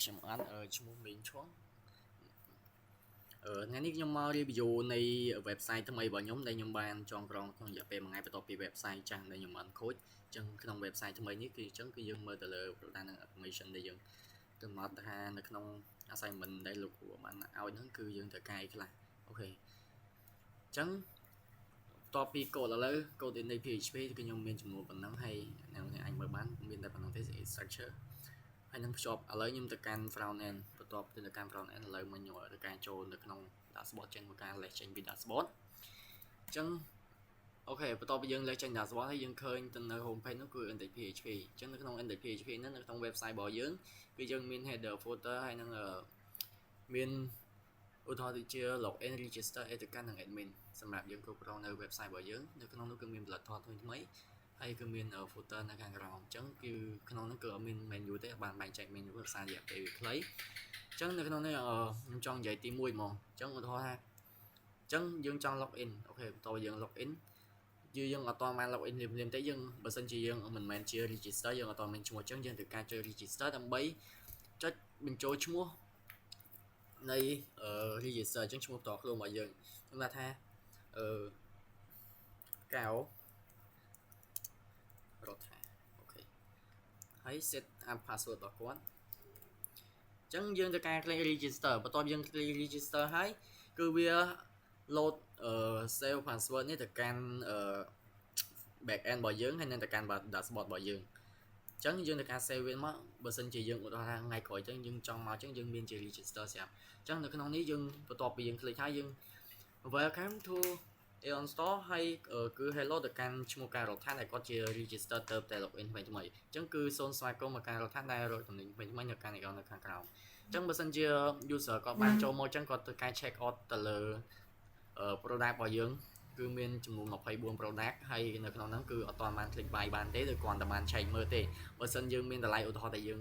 ខ្ញុំអានឈ្មោះមីងឈួងថ្ងៃនេះខ្ញុំមក review នៃ website ថ្មីរបស់ខ្ញុំដែលខ្ញុំបានចងក្រងក្នុងរយៈពេលមួយថ្ងៃបន្ទាប់ពី website ចាស់ដែលខ្ញុំបានខូចអញ្ចឹងក្នុង website ថ្មីនេះគឺអញ្ចឹងគឺយើងមើលទៅលើ product និង information ដែលយើងកំណត់ថានៅក្នុង assignment ដែលលោកគ្រូបានឲ្យហ្នឹងគឺយើងត្រូវកែខ្លះអូខេអញ្ចឹងបន្ទាប់ពី code ឥឡូវ code នៃ PHP គឺខ្ញុំមានចំនួនប៉ុណ្ណឹងហើយអ្នកអាចមើលបានមានតែប៉ុណ្ណឹងទេ structure ហើយនឹងភ្ជាប់ឥឡូវខ្ញុំទៅកាន់ front end បន្ទាប់ទៅកាន់ front end ឥឡូវមកខ្ញុំទៅការចូលនៅក្នុង dashboard ចេញមកការលេខចេញពី dashboard អញ្ចឹងអូខេបន្ទាប់ពីយើងលេខចេញ dashboard ហើយយើងឃើញទៅនៅ home page នោះគឺ index.php អញ្ចឹងនៅក្នុង index.php ហ្នឹងនៅក្នុង website របស់យើងគឺយើងមាន header footer ហើយនឹងមានឧទាហរណ៍ដូចជា login register add account និង admin សម្រាប់យើងគ្រប់គ្រងនៅ website របស់យើងនៅក្នុងនោះគឺមានផលិតផលថ្មីហើយគឺមាន footer នៅខាងក្រោមអញ្ចឹងគឺក្នុងនោះគឺអត់មាន menu ទេបានបែងចែក menu ភាសាររយៈពេលខ្លីអញ្ចឹងនៅក្នុងនេះខ្ញុំចង់និយាយទី1ហ្មងអញ្ចឹងឧទាហរណ៍ថាអញ្ចឹងយើងចង់ login អូខេបន្តយើង login យើងអត់តបាន login ភ្លាមៗទេយើងបើសិនជាយើងមិនមែនជា register យើងអត់តមានឈ្មោះអញ្ចឹងយើងត្រូវការចុច register ដើម្បីចុចបញ្ចូលឈ្មោះនៃ register អញ្ចឹងឈ្មោះផ្ទាល់ខ្លួនរបស់យើងខ្ញុំថាកៅរដ្ឋាអូខេហើយ set up password របស់គាត់អញ្ចឹងយើងត្រូវការ click register បន្ទាប់យើង click register ហើយគឺវា load save password នេះទៅកាន់ back end របស់យើងហើយនឹងទៅកាន់ dashboard របស់យើងអញ្ចឹងយើងត្រូវការ save វាមកបើសិនជាយើងឧទាហរណ៍ថ្ងៃក្រោយអញ្ចឹងយើងចង់មកអញ្ចឹងយើងមានជា register ស្រាប់អញ្ចឹងនៅក្នុងនេះយើងបន្ទាប់ពីយើង click ហើយយើង welcome to Aeon Store ហើយគឺ hello ទៅកាន់ឈ្មោះការរដ្ឋាភិបាលដែលគាត់ជា register ទៅតែ login ថ្មីអញ្ចឹងគឺសូមស្វាគមន៍មកការរដ្ឋាភិបាលដែលរកតំណែងថ្មីនៅកាន់ Aeon នៅខាងក្រោមអញ្ចឹងបើសិនជា user គាត់បានចូលមកអញ្ចឹងគាត់ត្រូវការ check out ទៅលើ product របស់យើងគឺមានចំនួន24 product ហើយនៅក្នុងហ្នឹងគឺអត់ទាន់បាន click buy បានទេឬគ្រាន់តែបាន check មើលទេបើសិនយើងមានតម្លៃឧទាហរណ៍តែយើង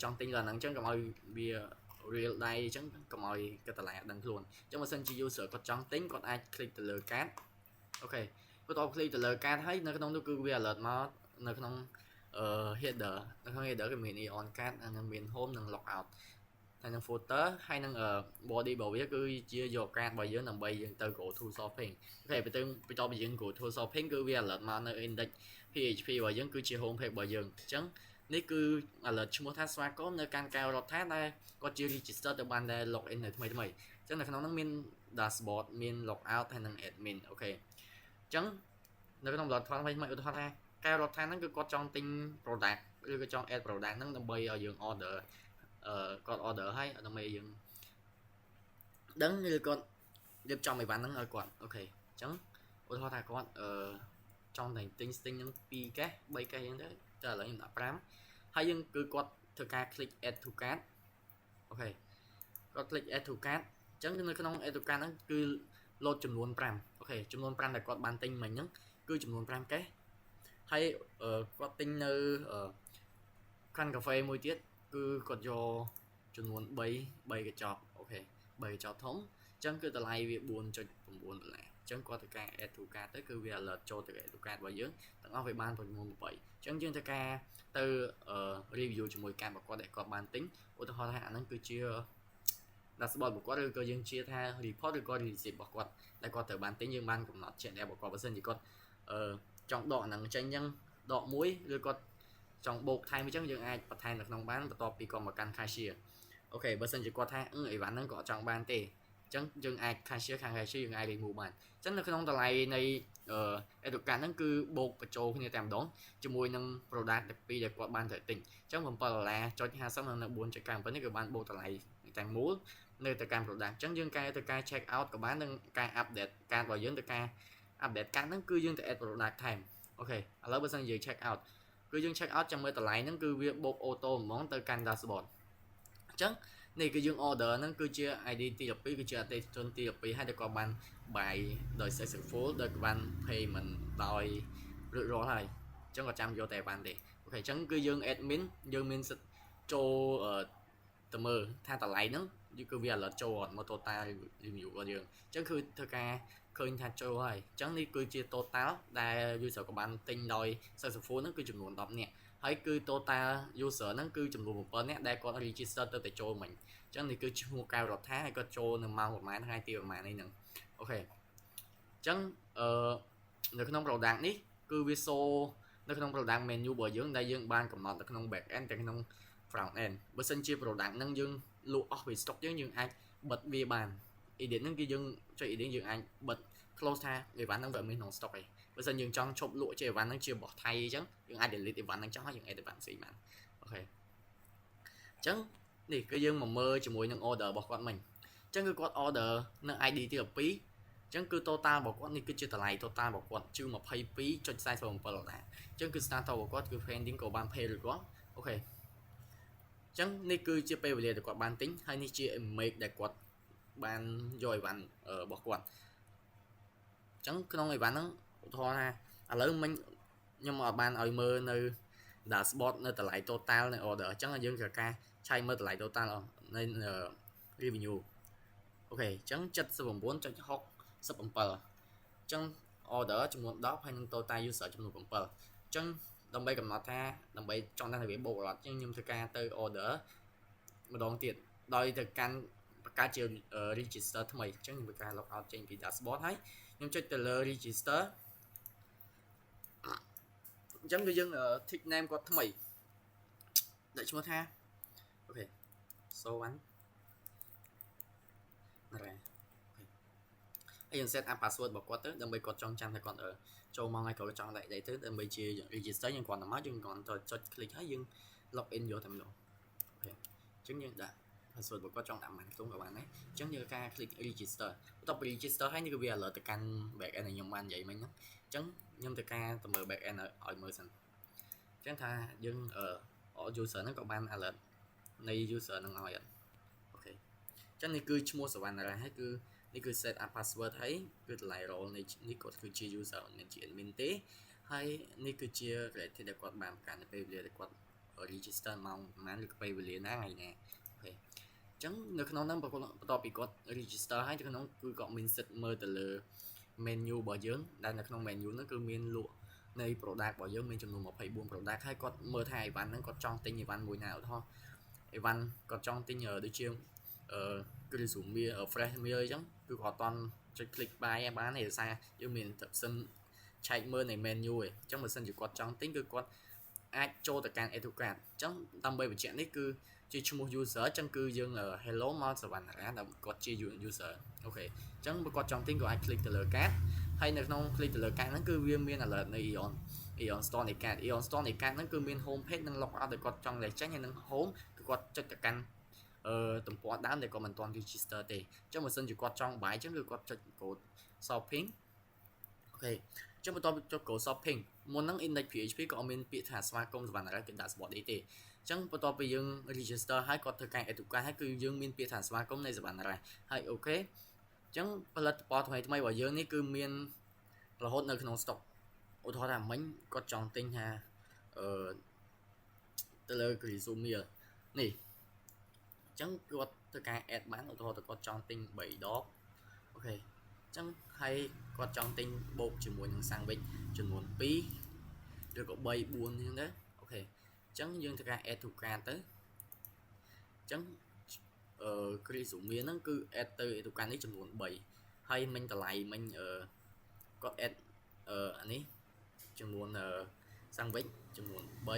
ចង់ទិញដល់ហ្នឹងអញ្ចឹងកុំឲ្យវា real ដៃអញ្ចឹងកុំឲ្យគិតតម្លៃអត់ដឹងខ្លួនអញ្ចឹងបើសិនជា user គាត់ចង់ទិញគាត់អាច click ទៅលើ card អូខេបន្ទាប់ click ទៅលើ card ហើយនៅក្នុងនោះគឺវា alert មកនៅក្នុងheader នៅក្នុង header គឺមាន on card និងមាន home និង logout ហើយនឹង footer ហើយនឹង body របស់វាគឺជាយក card របស់យើងដើម្បីយើងទៅ go to shopping អូខេបន្ទាប់ពីយើង go to shopping គឺវា alert មកនៅ index PHP របស់យើងគឺជា home page របស់យើងអញ្ចឹងនេះគឺ alert ឈ្មោះថាស្វាគមន៍នៅកាន់កៅរដ្ឋាដែលគាត់ជា register ទៅបានដែល login នៅថ្មីអញ្ចឹងនៅក្នុងហ្នឹងមាន dashboard មាន logout ហើយនឹង admin អូខេអញ្ចឹងនៅក្នុង platform ថ្មីឧទាហរណ៍ថាកៅរដ្ឋាហ្នឹងគឺគាត់ចង់ទិញ product ឬក៏ចង់ add product ហ្នឹងដើម្បីឲ្យយើង order គាត់ order ឲ្យដើម្បីយើងដឹងឬគាត់រៀបចំអីវ៉ាន់ហ្នឹងឲ្យគាត់អូខេអញ្ចឹងឧទាហរណ៍ថាគាត់ចង់តែទិញ sting ហ្នឹង2កេស3កេសអញ្ចឹងទៅឥឡូវខ្ញុំដាក់5ហើយយើងគឺគាត់ធ្វើការ click add to cart អូខេគាត់ click add to cart អញ្ចឹងនៅក្នុង add to cart ហ្នឹងគឺ load ចំនួន5អូខេចំនួន5ដែលគាត់បានទិញមិញហ្នឹងគឺចំនួន5កេសហើយគាត់ទិញនៅកាន់កាហ្វេមួយទៀតគឺគាត់យកចំនួន3កញ្ចប់អូខេ3កញ្ចប់ធំអញ្ចឹងគឺតម្លៃវា $4.9 អញ្ចឹងគាត់ត្រូវការ add to cart ទៅគឺវា alert ចូលទៅ add to cart របស់យើងទាំងអស់វាបាន6អញ្ចឹងយើងត្រូវការទៅ review ជាមួយការប្រកបដែលគាត់បានទិញឧទាហរណ៍ថាអាហ្នឹងគឺជា dashboard របស់គាត់ឬក៏យើងជាថា report ឬក៏ receipt របស់គាត់ដែលគាត់ត្រូវបានទិញយើងបានកំណត់ជាក់លាក់របស់គាត់បើសិនជាគាត់ចង់ដកអាហ្នឹងចេញអញ្ចឹងដកមួយឬគាត់ចង់បូកថែមអញ្ចឹងយើងអាចបន្ថែមនៅក្នុងបានបន្ទាប់ពីគាត់មកកាន់ cashier អូខេបើសិនជាគាត់ថាអីវ៉ាន់ហ្នឹងក៏អត់ចង់បានទេអញ្ចឹងយើងអាច cashier ខាង cashier យើងអាច remove បានអញ្ចឹងនៅក្នុងតម្លៃនៃ education ហ្នឹងគឺបូកបញ្ចូលគ្នាតែម្ដងជាមួយនឹង product ទាំងពីរដែលគាត់បានត្រូវទិញអញ្ចឹង$7.50និងនៅ4.97នេះគឺបានបូកតម្លៃទាំងមូលនៅទៅកាន់ product អញ្ចឹងយើងការទៅការ check out ក៏បាននិងការ update ការរបស់យើងទៅការ update ការហ្នឹងគឺយើងទៅ add product ថែមអូខេឥឡូវបើសិនជាយើង check out គឺយើង check out ចាំមើលតម្លៃហ្នឹងគឺវាបូក auto ហ្មងទៅកាន់ dashboard អញ្ចឹងនេះគឺយើង order ហ្នឹងគឺជា ID ទី12គឺជាអតិថិជនទី12ហើយតែគាត់បាន buy ដោយ successful ដោយគាត់បាន payment ដោយរួចរាល់ហើយអញ្ចឹងគាត់ចាំយកតែបានទេអូខេអញ្ចឹងគឺយើង admin យើងមានសិទ្ធចូលទៅមើលថាតម្លៃហ្នឹងគឺវា alert ចូលអត់មក total review របស់យើងអញ្ចឹងគឺធ្វើការឃើញថាចូលហើយអញ្ចឹងនេះគឺជា total ដែល user ក៏បានទិញដោយ successful ហ្នឹងគឺចំនួន10នាក់ ហើយគឺ total user ហ្នឹងគឺចំនួន7នាក់ដែលគាត់ register ទៅតែចូលមិញអញ្ចឹងនេះគឺឈ្មោះកៅរដ្ឋាហើយគាត់ចូលនៅម៉ោងប្រហែលថ្ងៃទីប្រហែលនេះហ្នឹងអូខេអញ្ចឹងនៅក្នុង product នេះគឺវា show នៅក្នុង product menu របស់យើងដែលយើងបានកំណត់នៅក្នុង back end ទាំងក្នុង front end បើសិនជា product ហ្នឹងយើងលក់អស់ពី stock យើងអាចបិទវាបាន edit ហ្នឹងគឺយើងចុច edit យើងអាចបិទ close ថា event ហ្នឹងវាមានក្នុង stock ឯងបើសិនយើងចង់ឈប់លក់ជា event ហ្នឹងជារបស់ថៃអញ្ចឹងយើងអាច delete event ហ្នឹងចោលហើយយើង add event ផ្សេងបានអូខេអញ្ចឹងនេះគឺយើងមកមើលជាមួយនឹង order របស់គាត់មិញអញ្ចឹងគឺគាត់ order នៅ ID ទី12អញ្ចឹងគឺ total របស់គាត់នេះគឺជាតម្លៃ total របស់គាត់ជា22.47 ដុល្លារអញ្ចឹងគឺ status របស់គាត់គឺ pending ក៏បាន pay ឬគាត់អូខេអញ្ចឹងនេះគឺជាពេលវេលាដែលគាត់បានទិញហើយនេះជា image ដែលគាត់បានយក event របស់គាត់អញ្ចឹងក្នុង event ហ្នឹងឧទាហរណ៍ថាឥឡូវមិញខ្ញុំអត់បានឲ្យមើលនៅ dashboard នៅតម្លៃ total នៃ order អញ្ចឹងយើងត្រូវការឆែកមើលតម្លៃ total នៃ revenue អូខេអញ្ចឹង 79.67 អញ្ចឹង order ចំនួន10ហើយនឹង total user ចំនួន7អញ្ចឹងដើម្បីកំណត់ថាដើម្បីចង់ដឹងថាវាបូកអត់អញ្ចឹងខ្ញុំធ្វើការទៅ order ម្ដងទៀតដោយទៅកាន់បង្កើតជា register ថ្មីអញ្ចឹងខ្ញុំធ្វើការ log out ចេញពី dashboard ហើយខ្ញុំចុចទៅលើ register អញ្ចឹងគឺយើង tick name គាត់ថ្មីដាក់ឈ្មោះថាអូខេ so one ណារ៉ាហើយយើង set up password របស់គាត់ទៅដើម្បីគាត់ចងចាំថាគាត់ចូលមកហើយគាត់ចង់ដាក់ទៅដើម្បីជា register យើងគ្រាន់តែមកយើងគ្រាន់តែចុច click ហើយយើង log in យកតែម្ដងអូខេអញ្ចឹងយើងដាក់ password របស់គាត់ចង់ដាក់ម៉ាន់ខ្ទង់ក៏បានដែរអញ្ចឹងយើងការ click register បន្ទាប់ពី register ហើយនេះគឺវា alert ទៅកាន់ back end ដែលខ្ញុំបាននិយាយមិញហ្នឹងអញ្ចឹងខ្ញុំទៅការទៅមើល back end ឲ្យមើលសិនអញ្ចឹងថាយើងuser ហ្នឹងក៏បាន alert នៃ user ហ្នឹងឲ្យអត់អូខេអញ្ចឹងនេះគឺឈ្មោះសវណ្ណារាហើយគឺនេះគឺ set up password ហើយគឺតម្លៃ role នៃនេះគាត់គឺជា user មិនជា admin ទេហើយនេះគឺជា related ដែលគាត់បានប្រកាន់នៅពេលវេលាដែលគាត់ register ម៉ោងប្រហែលឬក៏ពេលវេលាណាថ្ងៃណាអូខេអញ្ចឹងនៅក្នុងហ្នឹងបន្ទាប់ពីគាត់ register ហើយនៅក្នុងគឺគាត់មានសិទ្ធិមើលទៅលើ menu របស់យើងដែលនៅក្នុង menu ហ្នឹងគឺមានលក់នៃ product របស់យើងមានចំនួន24 product ហើយគាត់មើលថា event ហ្នឹងគាត់ចង់ទិញ event មួយណាឧទាហរណ៍ event គាត់ចង់ទិញដូចជាresume fresh meal អញ្ចឹងគឺគាត់អត់តន់ចុច click buy បានទេដោយសារយើងមាន option ឆែកមើលនៃ menu ឯងអញ្ចឹងបើសិនជាគាត់ចង់ទិញគឺគាត់អាចចូលទៅកាន់ add to cart អញ្ចឹងដើម្បីបញ្ជាក់នេះគឺជាឈ្មោះ user អញ្ចឹងគឺយើង hello មកសវណ្ណារាដែលគាត់ជា user អូខេអញ្ចឹងបើគាត់ចង់ទិញក៏អាច click ទៅលើ cart ហើយនៅក្នុង click ទៅលើ cart ហ្នឹងគឺវាមាន alert នៃ Aeon Store នៃ cart Aeon Store នៃ cart ហ្នឹងគឺមាន home page និង log out ដែលគាត់ចង់លេខចេញហើយនឹង home គឺគាត់ចុចទៅកាន់ទំព័រដើមដែលគាត់មិនទាន់ register ទេអញ្ចឹងបើសិនជាគាត់ចង់បាយអញ្ចឹងគឺគាត់ចុច code shopping អូខេអញ្ចឹងបន្ទាប់ពីចុច code shopping មុនហ្នឹង index php ក៏អត់មានពាក្យថាស្វាគមន៍សវណ្ណារាគឺ dashboard អីទេអញ្ចឹងបន្ទាប់ពីយើង register ហើយគាត់ធ្វើការ add to cart ហើយគឺយើងមានពាក្យថាស្វាគមន៍នៃសវណ្ណារាហើយអូខេអញ្ចឹងផលិតផលថ្មីរបស់យើងនេះគឺមានរហូតនៅក្នុង stock ឧទាហរណ៍ថាមិញគាត់ចង់ទិញថាទៅលើ resume នេះអញ្ចឹងគាត់ធ្វើការ add បានឧទាហរណ៍ទៅគាត់ចង់ទិញ3ដបអូខេអញ្ចឹងហើយគាត់ចង់ទិញបូកជាមួយនឹង sandwich ចំនួន2ឬក៏3 4អញ្ចឹងទៅអូខេអញ្ចឹងយើងធ្វើការ add to cart ទៅអញ្ចឹងresume ហ្នឹងគឺ add ទៅ to cart នេះចំនួន3ហើយមិញតម្លៃមិញគាត់ add អានេះចំនួនsandwich ចំនួន3អូ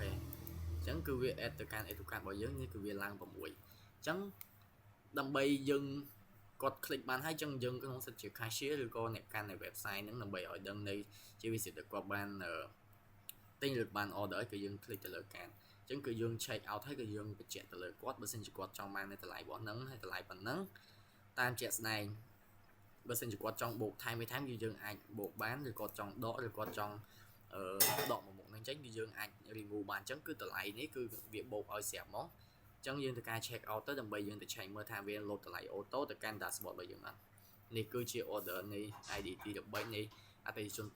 ខេអញ្ចឹងគឺវា add ទៅកាន់ add to cart របស់យើងនេះគឺវាឡើង6អញ្ចឹងដើម្បីយើងគាត់ click បានហើយអញ្ចឹងយើងក្នុងសិទ្ធិជា cashier ឬក៏អ្នកកាន់នៅ website ហ្នឹងដើម្បីឲ្យដឹងនៃជា visit ដែលគាត់បានទិញឬបាន order គឺយើង click ទៅលើ cart អញ្ចឹងគឺយើង check out ហើយគឺយើងបញ្ជាក់ទៅលើគាត់បើសិនជាគាត់ចង់បាននៅតម្លៃរបស់ហ្នឹងហើយតម្លៃប៉ុណ្ណឹងតាមជាក់ស្ដែងបើសិនជាគាត់ចង់បូកថែមគឺយើងអាចបូកបានឬគាត់ចង់ដកឬគាត់ចង់ដកមួយមុខហ្នឹងចេញគឺយើងអាច remove បានអញ្ចឹងគឺតម្លៃនេះគឺវាបូកឲ្យស្រាប់មកអញ្ចឹងយើងត្រូវការ check out ទៅដើម្បីយើងទៅ check មើលថាវា load តម្លៃ auto ទៅកាន់ dashboard របស់យើងអត់នេះគឺជា order នៃ ID ទី13នៃអតិថិជន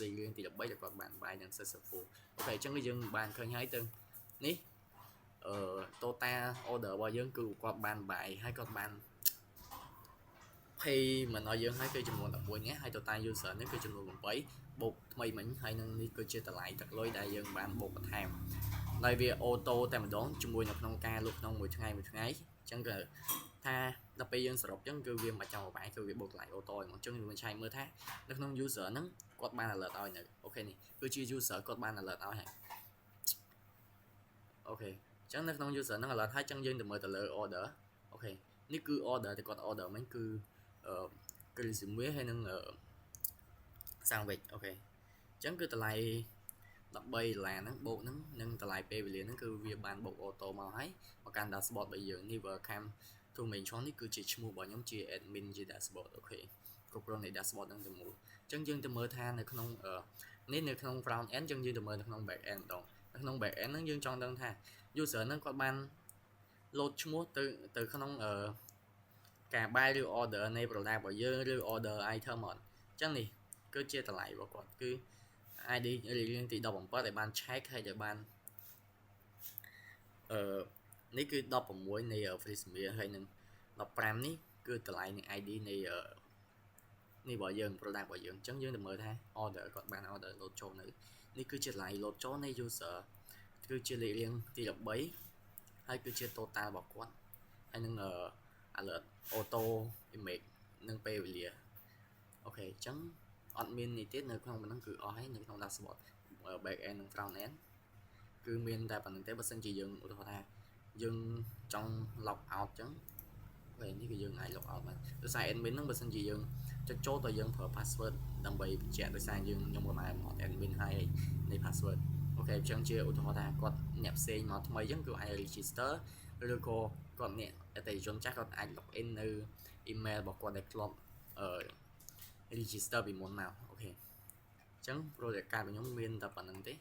លេខរៀងទី13ដែលគាត់បានបាយនឹង successful អូខេអញ្ចឹងយើងបានឃើញហើយទៅនេះtotal order របស់យើងគឺគាត់បានបាយហើយគាត់បាន payment ឲ្យយើងហើយគឺចំនួន11នេះហើយ total user នេះគឺចំនួន8បូកថ្មីមិញហើយនឹងនេះគឺជាតម្លៃទឹកលុយដែលយើងបានបូកបន្ថែមដោយវាអូតូតែម្ដងជាមួយនៅក្នុងការលក់ក្នុងមួយថ្ងៃអញ្ចឹងគឺថាដល់ពេលយើងសរុបអញ្ចឹងគឺវាមិនចាំបាច់គឺវាបូកតម្លៃអូតូហ្មងអញ្ចឹងយើងឆែកមើលថានៅក្នុង user ហ្នឹងគាត់បាន alert ឲ្យនៅអូខេនេះគឺជា user គាត់បាន alert ឲ្យហើយអូខេអញ្ចឹងនៅក្នុង user ហ្នឹង alert ហើយអញ្ចឹងយើងទៅមើលទៅលើ order អូខេនេះគឺ order ដែលគាត់ order មិញគឺគឺ resume ហើយនឹងsandwich អូខេអញ្ចឹងគឺតម្លៃ$13ហ្នឹងបូកហ្នឹងនឹងតម្លៃពេលវេលាហ្នឹងគឺវាបានបូកអូតូមកហើយមកកាន់ dashboard របស់យើងនេះ welcome to main channel នេះគឺជាឈ្មោះរបស់ខ្ញុំជា admin ជា dashboard អូខេគ្រប់គ្រងនៃ dashboard ហ្នឹងទាំងមូលអញ្ចឹងយើងទៅមើលថានៅក្នុងនេះនៅក្នុង front end យើងទៅមើលនៅក្នុង back end ម្ដងនៅក្នុង back end ហ្នឹងយើងចង់ដឹងថា user ហ្នឹងគាត់បាន load ឈ្មោះទៅក្នុងការ buy ឬ order នៃ product របស់យើងឬ order item អត់អញ្ចឹងនេះគឺជាតម្លៃរបស់គាត់គឺ ID រៀងទី17ដែលបាន check ហើយដែលបាននេះគឺ16នៃ Prismia ហើយនឹង15នេះគឺតម្លៃនៃ ID នៃនេះរបស់យើង product របស់យើងអញ្ចឹងយើងទៅមើលថា order គាត់បាន order load ចូលនៅនេះគឺជាតម្លៃ load ចូលនៃ user គឺជាលេខរៀងទី13ហើយគឺជា total របស់គាត់ហើយនឹងalert auto image នឹងពេលវេលាអូខេអញ្ចឹងអត់មាននេះទៀតនៅក្នុងប៉ុណ្ណឹងគឺអស់ហើយនៅក្នុង dashboard back end និង front end គឺមានតែប៉ុណ្្នឹងទេបើសិនជាយើងឧទាហរណ៍ថាយើងចង់ log out អញ្ចឹងពេលនេះគឺយើងអាច log out បានដោយសារ admin ហ្នឹងបើសិនជាយើងចុចចូលតើយើងប្រើ password ដើម្បីបញ្ជាក់ដោយសារយើងខ្ញុំមិនបានមក admin ហើយនៃ password អូខេអញ្ចឹងជាឧទាហរណ៍ថាគាត់អ្នកផ្សេងមកថ្មីអញ្ចឹងគឺអាច register ឬក៏គាត់អ្នកអតិថិជនចាស់គាត់អាច log in នៅ email របស់គាត់ដែលធ្លាប់register ពីមុនមកអូខេអញ្ចឹង project ការរបស់ខ្ញុំមានតែប៉ុណ្្នឹងទេ